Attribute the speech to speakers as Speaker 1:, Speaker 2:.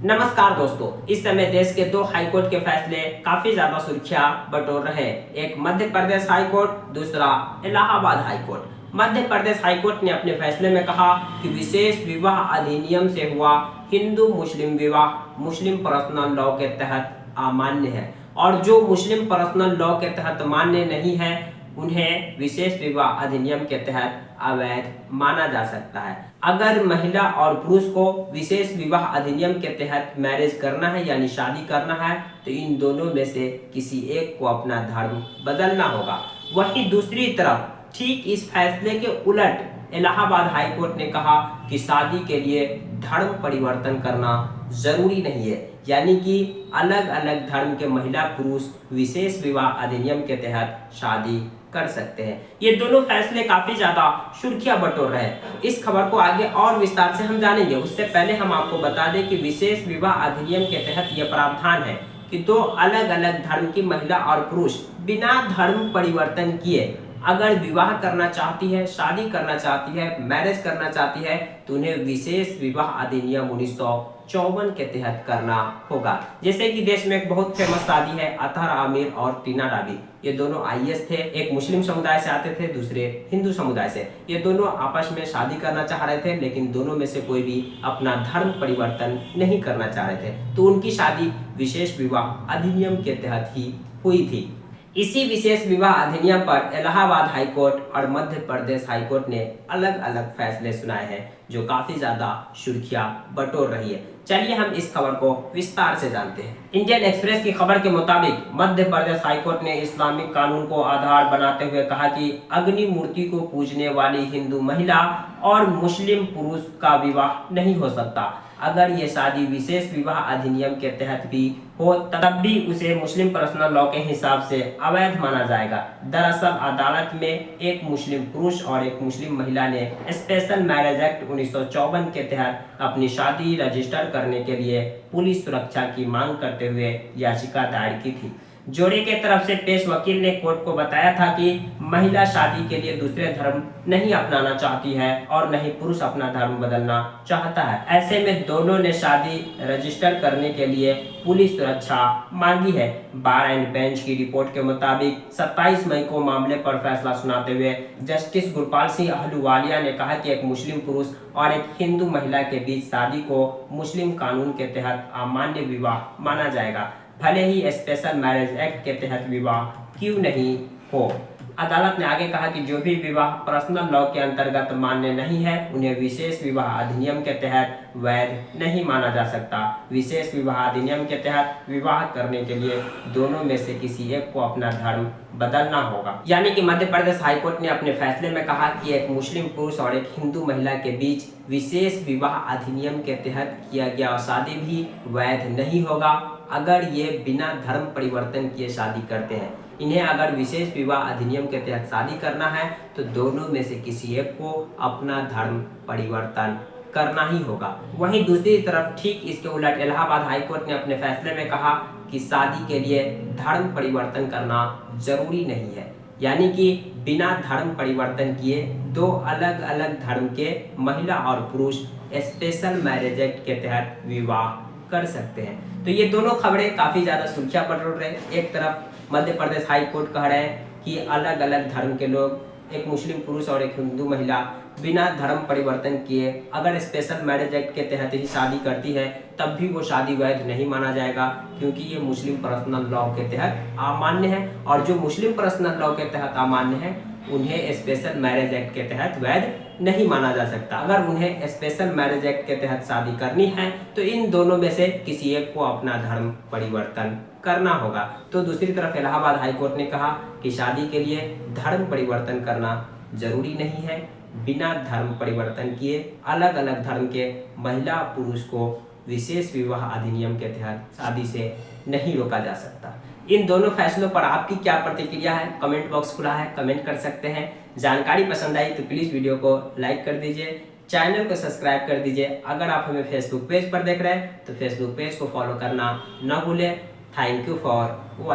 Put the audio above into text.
Speaker 1: नमस्कार दोस्तों, इस समय देश के दो हाईकोर्ट के फैसले काफी ज्यादा सुर्खियां बटोर रहे हैं। एक मध्य प्रदेश हाईकोर्ट, दूसरा इलाहाबाद हाईकोर्ट। मध्य प्रदेश हाईकोर्ट ने अपने फैसले में कहा कि विशेष विवाह अधिनियम से हुआ हिंदू मुस्लिम विवाह मुस्लिम पर्सनल लॉ के तहत अमान्य है, और जो मुस्लिम पर्सनल लॉ के तहत मान्य नहीं है उन्हें विशेष विवाह अधिनियम के तहत अवैध माना जा सकता है। अगर महिला और पुरुष को विशेष विवाह अधिनियम के तहत मैरिज करना है यानी शादी करना है, तो इन दोनों में से किसी एक को अपना धर्म बदलना होगा। वहीं दूसरी तरफ ठीक इस फैसले के उलट इलाहाबाद हाईकोर्ट ने कहा कि शादी के लिए धर्म परिवर्तन करना जरूरी नहीं है, यानी कि अलग अलग धर्म के महिला पुरुष विशेष विवाह अधिनियम के तहत शादी कर सकते हैं। ये दोनों फैसले काफी ज्यादा सुर्खियां बटोर रहे हैं। इस खबर को आगे और विस्तार से हम जानेंगे। उससे पहले हम आपको बता दें कि विशेष विवाह अधिनियम के तहत यह प्रावधान है कि दो अलग अलग धर्म की महिला और पुरुष बिना धर्म परिवर्तन किए अगर विवाह करना चाहती है, शादी करना चाहती है, मैरिज करना चाहती है, तो उन्हें विशेष विवाह अधिनियम 1954 के तहत करना होगा। जैसे कि देश में एक बहुत फेमस शादी है अतहर आमिर और टीना राबी। ये दोनों आईएएस थे, एक मुस्लिम समुदाय से आते थे, दूसरे हिंदू समुदाय से। ये दोनों आपस में शादी करना चाह रहे थे, लेकिन दोनों में से कोई भी अपना धर्म परिवर्तन नहीं करना चाह रहे थे, तो उनकी शादी विशेष विवाह अधिनियम के तहत ही हुई थी। इसी विशेष विवाह अधिनियम पर इलाहाबाद हाईकोर्ट और मध्य प्रदेश हाईकोर्ट ने अलग अलग फैसले सुनाए हैं, जो काफी ज्यादा सुर्खियां बटोर रही है। चलिए हम इस खबर को विस्तार से जानते हैं। इंडियन एक्सप्रेस की खबर के मुताबिक मध्य प्रदेश हाईकोर्ट ने इस्लामिक कानून को आधार बनाते हुए कहा कि अग्नि मूर्ति को पूजने वाली हिंदू महिला और मुस्लिम पुरुष का विवाह नहीं हो सकता। अगर ये शादी विशेष विवाह अधिनियम के तहत भी हो तब भी उसे मुस्लिम पर्सनल लॉ के हिसाब से अवैध माना जाएगा। दरअसल अदालत में एक मुस्लिम पुरुष और एक मुस्लिम महिला ने स्पेशल मैरिज एक्ट 1954 के तहत अपनी शादी रजिस्टर करने के लिए पुलिस सुरक्षा की मांग करते हुए याचिका दायर की थी। जोड़े के तरफ से पेश वकील ने कोर्ट को बताया था कि महिला शादी के लिए दूसरे धर्म नहीं अपनाना चाहती है और न ही पुरुष अपना धर्म बदलना चाहता है। ऐसे में दोनों ने शादी रजिस्टर करने के लिए पुलिस सुरक्षा मांगी है। बार एंड बेंच की रिपोर्ट के मुताबिक 27 मई को मामले पर फैसला सुनाते हुए जस्टिस गुरपाल सिंह अहलूवालिया ने कहा कि एक मुस्लिम पुरुष और एक हिंदू महिला के बीच शादी को मुस्लिम कानून के तहत अमान्य विवाह माना जाएगा, भले ही स्पेशल मैरिज एक्ट के तहत विवाह क्यों नहीं हो। अदालत ने आगे कहा कि जो भी विवाह पर्सनल लॉ के अंतर्गत मान्य नहीं है उन्हें विशेष विवाह अधिनियम के तहत वैध नहीं माना जा सकता। विशेष विवाह अधिनियम के तहत विवाह करने के लिए दोनों में से किसी एक को अपना धर्म बदलना होगा। यानी कि मध्य प्रदेश हाईकोर्ट ने अपने फैसले में कहा कि एक मुस्लिम पुरुष और एक हिंदू महिला के बीच विशेष विवाह अधिनियम के तहत किया गया शादी भी वैध नहीं होगा अगर ये बिना धर्म परिवर्तन किए शादी करते हैं। इन्हें अगर विशेष विवाह अधिनियम के तहत शादी करना है तो दोनों में से किसी एक को अपना धर्म परिवर्तन करना ही होगा। वहीं दूसरी तरफ ठीक इसके उलट इलाहाबाद हाईकोर्ट ने अपने फैसले में कहा कि शादी के लिए धर्म परिवर्तन करना जरूरी नहीं है, यानी कि बिना धर्म परिवर्तन किए दो अलग अलग धर्म के महिला और पुरुष स्पेशल मैरिज एक्ट के तहत विवाह कर सकते हैं। तो ये दोनों खबरें काफी ज्यादा सुर्खियां बटोर रहे हैं। एक तरफ मध्य प्रदेश हाई कोर्ट कह रहे हैं कि अलग अलग धर्म के लोग, एक मुस्लिम पुरुष और एक हिंदू महिला बिना धर्म परिवर्तन किए अगर स्पेशल मैरिज एक्ट के तहत ही शादी करती है तब भी वो शादी वैध नहीं माना जाएगा, क्योंकि ये मुस्लिम पर्सनल लॉ के तहत अमान्य है, और जो मुस्लिम पर्सनल लॉ के तहत अमान्य है उन्हें स्पेशल मैरिज एक्ट के तहत वैध नहीं माना जा सकता। अगर उन्हें स्पेशल मैरिज एक्ट के तहत शादी करनी है तो इन दोनों में से किसी एक को अपना धर्म परिवर्तन करना होगा। तो दूसरी तरफ इलाहाबाद हाईकोर्ट ने कहा कि शादी के लिए धर्म परिवर्तन करना जरूरी नहीं है, बिना धर्म परिवर्तन किए अलग अलग धर्म के महिला पुरुष को विशेष विवाह अधिनियम के तहत शादी से नहीं रोका जा सकता। इन दोनों फैसलों पर आपकी क्या प्रतिक्रिया है? कमेंट बॉक्स खुला है, कमेंट कर सकते हैं। जानकारी पसंद आई तो प्लीज़ वीडियो को लाइक कर दीजिए, चैनल को सब्सक्राइब कर दीजिए। अगर आप हमें फेसबुक पेज पर देख रहे हैं तो फेसबुक पेज को फॉलो करना ना भूलें। Thank you for watching.